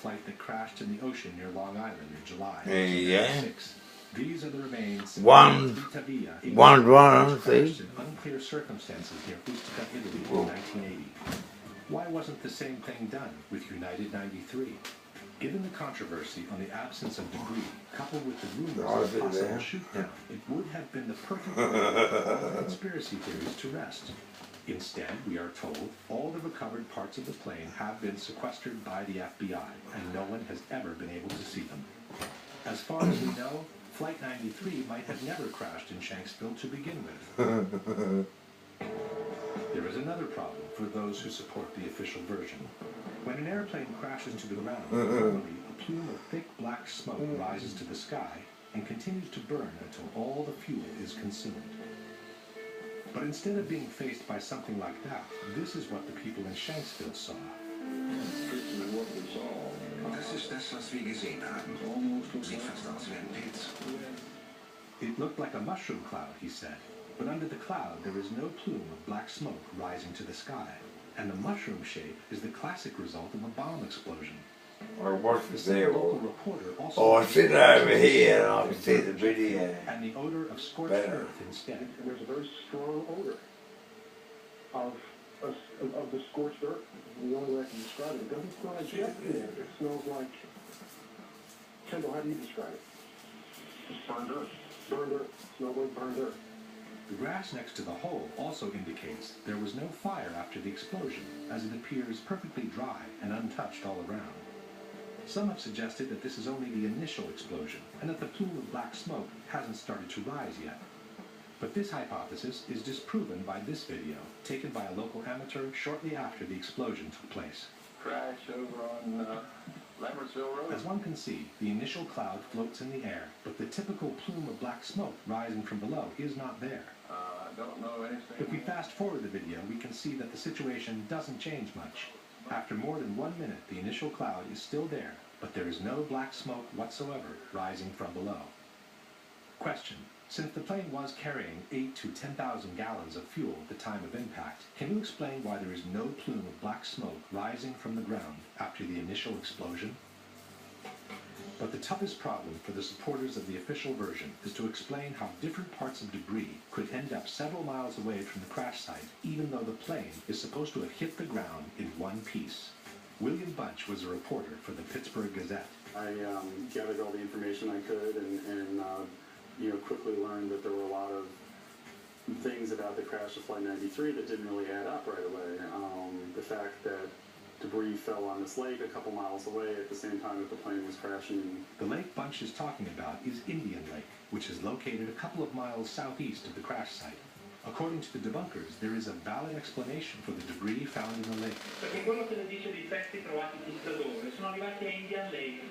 flight that crashed in the ocean near Long Island in July 2006. These are the remains One, see? in unclear circumstances near Ustica, Italy in 1980. Why wasn't the same thing done with United 93? Given the controversy on the absence of debris, coupled with the rumors of possible shoot-down, it would have been the perfect way for all conspiracy theories to rest. Instead, we are told all the recovered parts of the plane have been sequestered by the FBI, and no one has ever been able to see them. As far as we know, Flight 93 might have never crashed in Shanksville to begin with. There is another problem for those who support the official version. When an airplane crashes to the ground, normally a plume of thick black smoke rises to the sky and continues to burn until all the fuel is consumed. But instead of being faced by something like that, this is what the people in Shanksville saw. It looked like a mushroom cloud, he said, but under the cloud there is no plume of black smoke rising to the sky, and the mushroom shape is the classic result of a bomb explosion. Or what's the name? Local reporter also Oh, I sit over here and I can see the video. And the odor of scorched earth instead. And there's a very strong odor of the scorched earth. The only way I can describe it. It doesn't smell like jet fuel. It smells like... Kendall, how do you describe it? Just burned earth. Burned earth. It smells like burned earth. The grass next to the hole also indicates there was no fire after the explosion, as it appears perfectly dry and untouched all around. Some have suggested that this is only the initial explosion, and that the plume of black smoke hasn't started to rise yet. But this hypothesis is disproven by this video, taken by a local amateur shortly after the explosion took place. Crash over on Lambertsville Road. As one can see, the initial cloud floats in the air, but the typical plume of black smoke rising from below is not there. I don't know anything. If we fast forward the video, we can see that the situation doesn't change much. After more than 1 minute, the initial cloud is still there, but there is no black smoke whatsoever rising from below. Question. Since the plane was carrying 8,000 to 10,000 gallons of fuel at the time of impact, can you explain why there is no plume of black smoke rising from the ground after the initial explosion? But the toughest problem for the supporters of the official version is to explain how different parts of debris could end up several miles away from the crash site, even though the plane is supposed to have hit the ground in one piece. William Bunch was a reporter for the Pittsburgh Gazette. I gathered all the information I could and quickly learned that there were a lot of things about the crash of Flight 93 that didn't really add up right away. The fact that debris fell on this lake a couple miles away at the same time that the plane was crashing. The lake Bunch is talking about is Indian Lake, which is located a couple of miles southeast of the crash site. According to the debunkers, there is a valid explanation for the debris found in the lake. Perché quello che le dice dei pezzi trovati in Stradone sono arrivati a Indian Lake,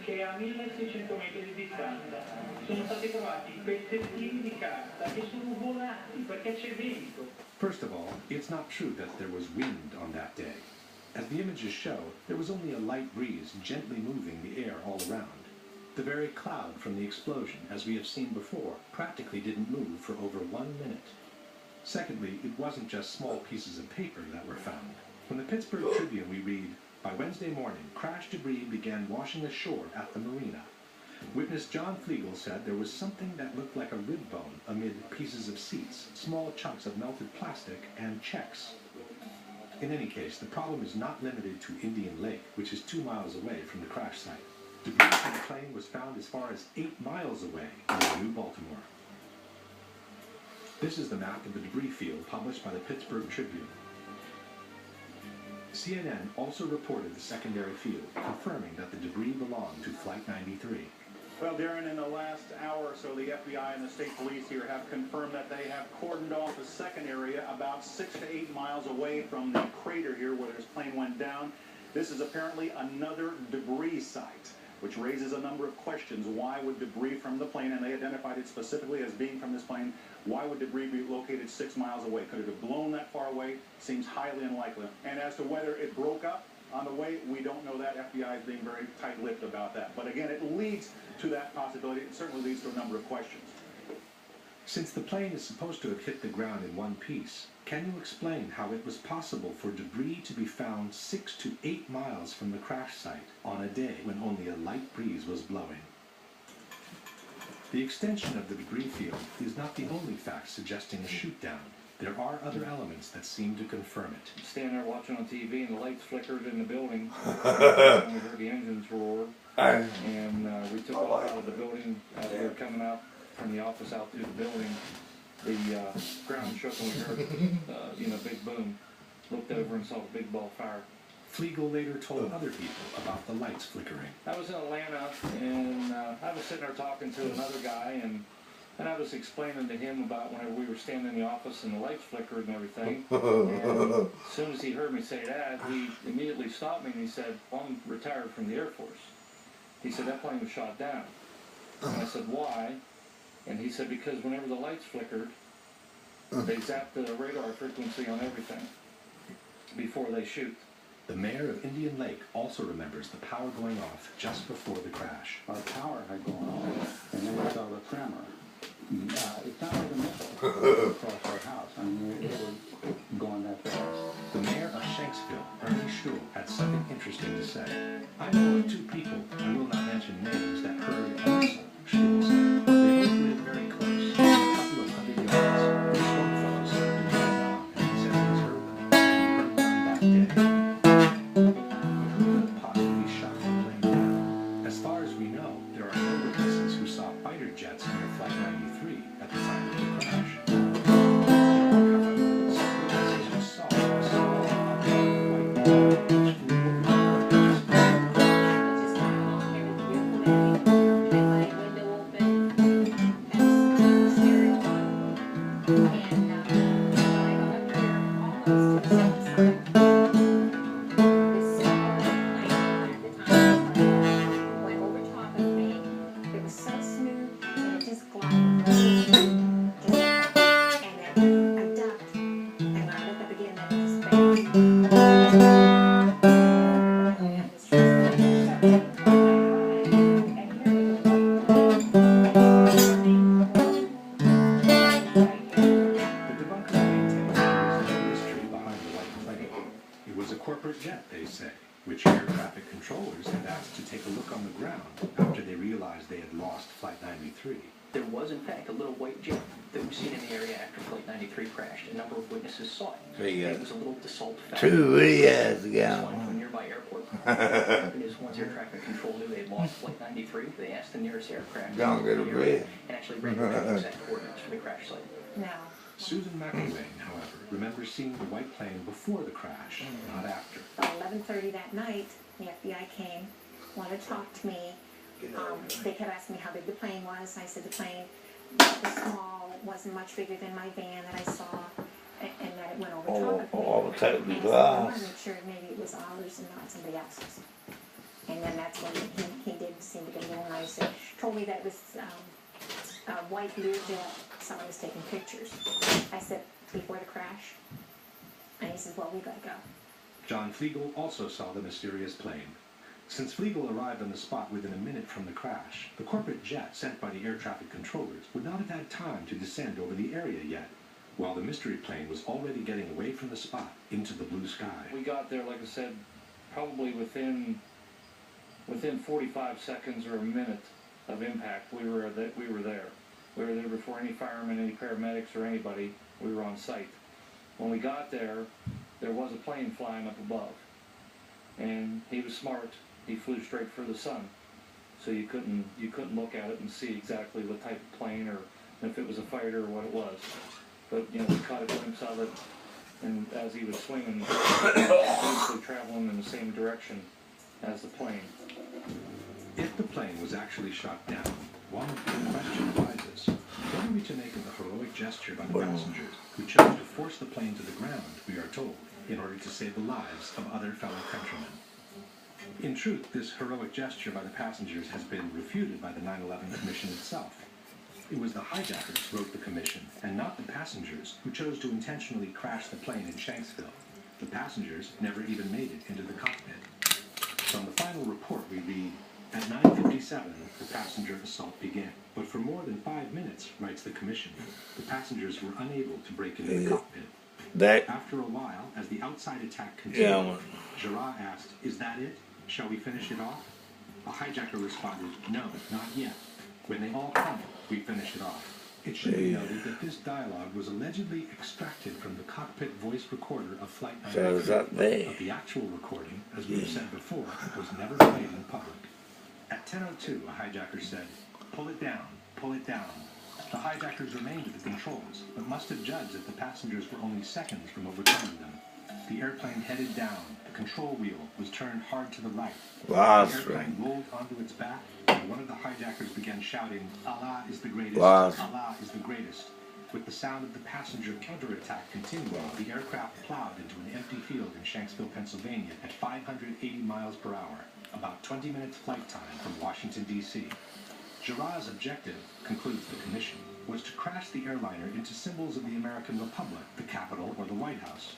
che è a 1600 metri di distanza. Sono stati trovati pezzettini di carta che sono volati perché c'è vento. First of all, it's not true that there was wind on that day. As the images show, there was only a light breeze gently moving the air all around. The very cloud from the explosion, as we have seen before, practically didn't move for over 1 minute. Secondly, it wasn't just small pieces of paper that were found. From the Pittsburgh Tribune we read, by Wednesday morning, crash debris began washing ashore at the marina. Witness John Flegel said there was something that looked like a rib bone amid pieces of seats, small chunks of melted plastic, and checks. In any case, the problem is not limited to Indian Lake, which is 2 miles away from the crash site. Debris from the plane was found as far as 8 miles away in New Baltimore. This is the map of the debris field published by the Pittsburgh Tribune. CNN also reported the secondary field, confirming that the debris belonged to Flight 93. Well, Darren, in the last hour or so, the FBI and the state police here have confirmed that they have cordoned off a second area about 6 to 8 miles away from the crater here where this plane went down. This is apparently another debris site, which raises a number of questions. Why would debris from the plane, and they identified it specifically as being from this plane, why would debris be located 6 miles away? Could it have blown that far away? Seems highly unlikely. And as to whether it broke up on the way, we don't know that. FBI is being very tight-lipped about that. But again, it leads to that possibility. It certainly leads to a number of questions. Since the plane is supposed to have hit the ground in one piece, can you explain how it was possible for debris to be found 6 to 8 miles from the crash site on a day when only a light breeze was blowing? The extension of the debris field is not the only fact suggesting a shoot-down. There are other elements that seem to confirm it. Standing there watching on TV and the lights flickered in the building. And we heard the engines roar. And we took off out of the building as we were coming out from the office out through the building. The ground shook and we heard, big boom. Looked over and saw a big ball of fire. Flegel later told other people about the lights flickering. I was in Atlanta and I was sitting there talking to another guy and I was explaining to him about whenever we were standing in the office and the lights flickered and everything. And as soon as he heard me say that, he immediately stopped me and he said, well, I'm retired from the Air Force. He said, that plane was shot down. And I said, why? And he said, because whenever the lights flickered, they zapped the radar frequency on everything before they shoot. The mayor of Indian Lake also remembers the power going off just before the crash. Our power had gone off, and then we saw the tremor. It's not like a missile across our house. I mean, it was going that fast. The mayor of Shanksville, Ernie Schull, had something interesting to say. I know of 2 people, I will not mention names, that heard a whistle, Schull said. They both lived very close, a couple of 100 yards. This one fellow served in Vietnam, and he said he's heard them. He heard one that day. But who could have possibly shot the plane down? As far as we know, there are no witnesses who saw fighter jets near Flight 93 at the time of the crash. There was, in fact, a little white jet that was seen in the area after Flight 93 crashed. A number of witnesses saw it. It was a little Dassault Falcon. 2 years ago. Flying to a nearby airport. What happened is once air traffic control knew they had lost Flight 93, they asked the nearest aircraft Don't get a break. and actually rendered the exact coordinates for the crash site. No. Susan McElwain, however, remembers seeing the white plane before the crash, not after. About 11:30 that night, the FBI came, wanted to talk to me. They kept asking me how big the plane was. I said the plane was small, it wasn't much bigger than my van that I saw, and that it went over top of me. All the totally And I glass. wanted to make sure maybe it was ours and not somebody else's. And then that's when he did seem to get a little nicer. Told me that it was a white Learjet. Someone was taking pictures. I said, before the crash? And he said, well, we gotta go. John Flegel also saw the mysterious plane. Since Flegel arrived on the spot within a minute from the crash, the corporate jet sent by the air traffic controllers would not have had time to descend over the area yet, while the mystery plane was already getting away from the spot into the blue sky. We got there, like I said, probably within 45 seconds or a minute of impact. We were there. We were there before any firemen, any paramedics, or anybody. We were on site. When we got there, there was a plane flying up above, and he was smart. He flew straight for the sun, so you couldn't look at it and see exactly what type of plane or if it was a fighter or what it was. But we caught a glimpse of it, and as he was swinging, basically traveling in the same direction as the plane. If the plane was actually shot down, one big question arises. What are we to make of the heroic gesture by the passengers who chose to force the plane to the ground, we are told, in order to save the lives of other fellow countrymen? In truth, this heroic gesture by the passengers has been refuted by the 9/11 Commission itself. It was the hijackers who wrote the commission, and not the passengers, who chose to intentionally crash the plane in Shanksville. The passengers never even made it into the cockpit. From the final report we read, At 9:57, the passenger assault began. But for more than 5 minutes, writes the commission, the passengers were unable to break into the cockpit. After a while, as the outside attack continued, Jarrah asked, "Is that it? Shall we finish it off?" A hijacker responded, "No, not yet. When they all come, we finish it off." It should be noted that this dialogue was allegedly extracted from the cockpit voice recorder of Flight 93, but the actual recording, as we've said before, was never played in public. At 10:02, a hijacker said, "Pull it down, pull it down." The hijackers remained at the controls, but must have judged that the passengers were only seconds from overcoming them. The airplane headed down, the control wheel was turned hard to the right. The airplane rolled onto its back, and one of the hijackers began shouting, "Allah is the greatest, Allah is the greatest." With the sound of the passenger counterattack continuing, the aircraft plowed into an empty field in Shanksville, Pennsylvania at 580 miles per hour, about 20 minutes flight time from Washington, D.C. Jarrah's objective, concludes the commission, was to crash the airliner into symbols of the American Republic, the Capitol, or the White House.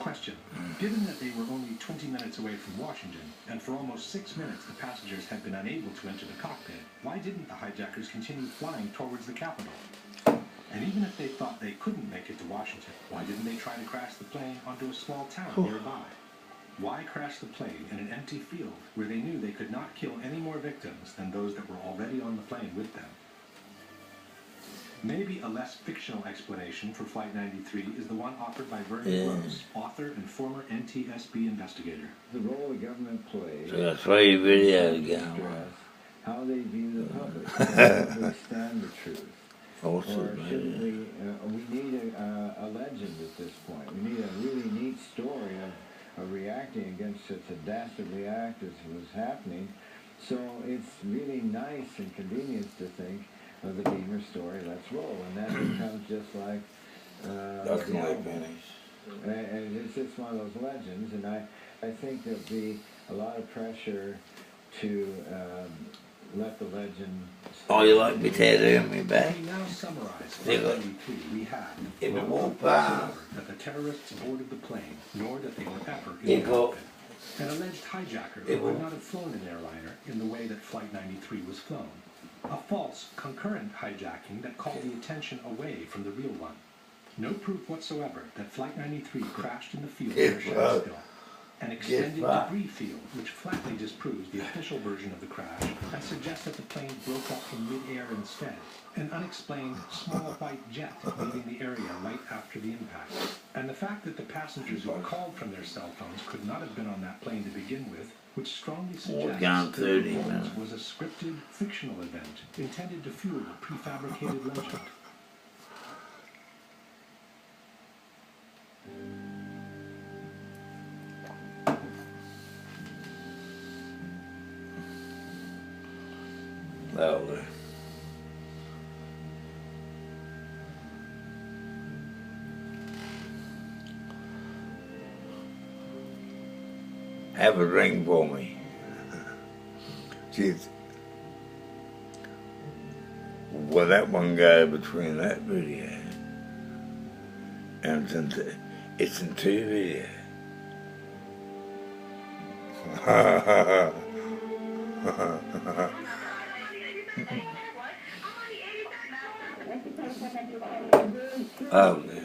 Question. Given that they were only 20 minutes away from Washington, and for almost 6 minutes the passengers had been unable to enter the cockpit, why didn't the hijackers continue flying towards the Capitol? And even if they thought they couldn't make it to Washington, why didn't they try to crash the plane onto a small town nearby? Why crash the plane in an empty field where they knew they could not kill any more victims than those that were already on the plane with them? Maybe a less fictional explanation for Flight 93 is the one offered by Vernon Gross, author and former NTSB investigator. The role the government plays, That's why you really got how they view the public, how they understand the truth. Or shouldn't we need a legend at this point. We need a really neat story of reacting against such a dastardly act as was happening. So it's really nice and convenient to think of the Beamer story, let's roll. And that becomes just like that's my finish. And it's just one of those legends. And I think there'll be a lot of pressure to let the legend. Oh, you like me tattooing me back? We now summarize Yeah. Flight 93. We had If it no won't proof pass. whatsoever that the terrorists boarded the plane, nor that they were ever in the cockpit. An alleged hijacker who would not have flown an airliner in the way that Flight 93 was flown. A false, concurrent hijacking that called the attention away from the real one. No proof whatsoever that Flight 93 crashed in the field near Shanksville. An extended debris field which flatly disproves the official version of the crash and suggests that the plane broke up in mid-air instead. An unexplained small white jet leaving the area right after the impact. And the fact that the passengers who called from their cell phones could not have been on that plane to begin with, which strongly suggests that the performance was a scripted, fictional event intended to fuel a prefabricated legend. Louder. Have a drink for me. Jeez. Well, that one guy between that video and it's in two videos. Okay.